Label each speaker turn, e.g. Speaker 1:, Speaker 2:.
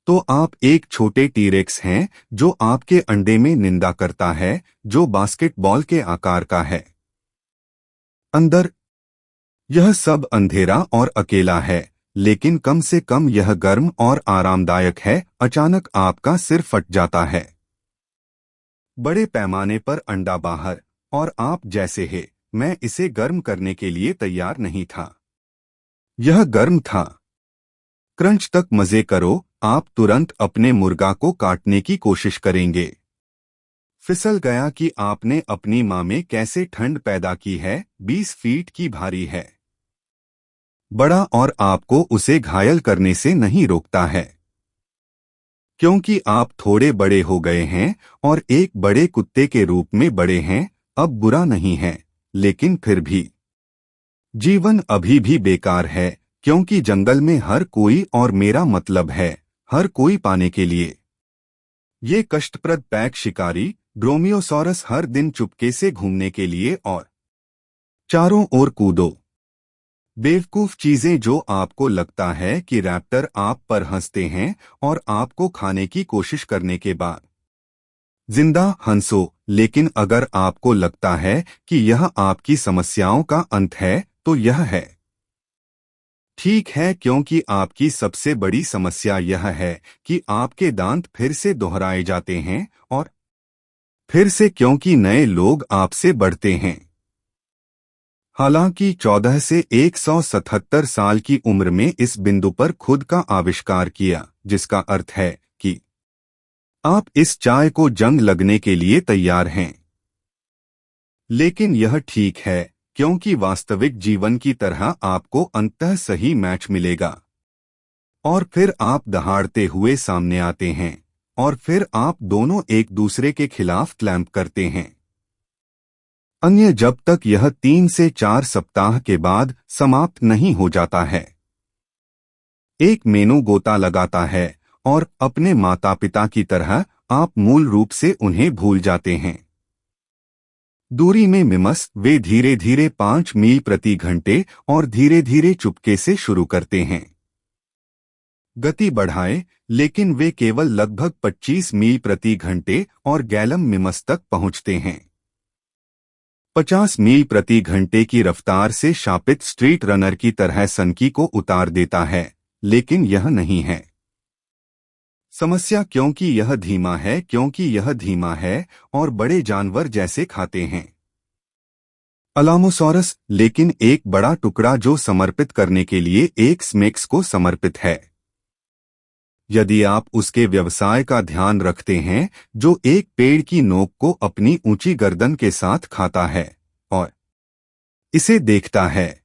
Speaker 1: तो आप एक छोटे टीरेक्स हैं जो आपके अंडे में निंदा करता है, जो बास्केटबॉल के आकार का है। अंदर यह सब अंधेरा और अकेला है, लेकिन कम से कम यह गर्म और आरामदायक है। अचानक आपका सिर फट जाता है। बड़े पैमाने पर अंडा बाहर, और आप जैसे है, मैं इसे गर्म करने के लिए तैयार नहीं था। यह गर्म था। क्रंच तक मजे करो। आप तुरंत अपने मुर्गा को काटने की कोशिश करेंगे। फिसल गया कि आपने अपनी माँ में कैसे ठंड पैदा की है। 20 फीट की भारी है, बड़ा, और आपको उसे घायल करने से नहीं रोकता है, क्योंकि आप थोड़े बड़े हो गए हैं और एक बड़े कुत्ते के रूप में बड़े हैं। अब बुरा नहीं है, लेकिन फिर भी जीवन अभी भी बेकार है, क्योंकि जंगल में हर कोई, और मेरा मतलब है हर कोई, पाने के लिए। ये कष्टप्रद पैक शिकारी ड्रोमियोसॉरस हर दिन चुपके से घूमने के लिए और चारों ओर कूदो। बेवकूफ चीजें जो आपको लगता है कि रैप्टर आप पर हंसते हैं और आपको खाने की कोशिश करने के बाद जिंदा हंसो। लेकिन अगर आपको लगता है कि यह आपकी समस्याओं का अंत है, तो यह है ठीक है, क्योंकि आपकी सबसे बड़ी समस्या यह है कि आपके दांत फिर से दोहराए जाते हैं, और फिर से क्योंकि नए लोग आपसे बढ़ते हैं। हालांकि 14 से 177 साल की उम्र में इस बिंदु पर खुद का आविष्कार किया, जिसका अर्थ है कि आप इस चाय को जंग लगने के लिए तैयार हैं। लेकिन यह ठीक है, क्योंकि वास्तविक जीवन की तरह आपको अंततः सही मैच मिलेगा, और फिर आप दहाड़ते हुए सामने आते हैं, और फिर आप दोनों एक दूसरे के खिलाफ क्लैंप करते हैं। अन्य जब तक यह 3 से 4 सप्ताह के बाद समाप्त नहीं हो जाता है। एक मेनू गोता लगाता है, और अपने माता पिता की तरह आप मूल रूप से उन्हें भूल जाते हैं। दूरी में मिमस वे धीरे धीरे 5 मील प्रति घंटे और धीरे धीरे चुपके से शुरू करते हैं। गति बढ़ाएं, लेकिन वे केवल लगभग 25 मील प्रति घंटे और गैलम मिमस तक पहुंचते हैं। 50 मील प्रति घंटे की रफ्तार से शापित स्ट्रीट रनर की तरह सनकी को उतार देता है, लेकिन यह नहीं है समस्या, क्योंकि यह धीमा है और बड़े जानवर जैसे खाते हैं। अलामोसॉरस, लेकिन एक बड़ा टुकड़ा जो समर्पित करने के लिए एक स्मेक्स को समर्पित है। यदि आप उसके व्यवसाय का ध्यान रखते हैं, जो एक पेड़ की नोक को अपनी ऊंची गर्दन के साथ खाता है और इसे देखता है।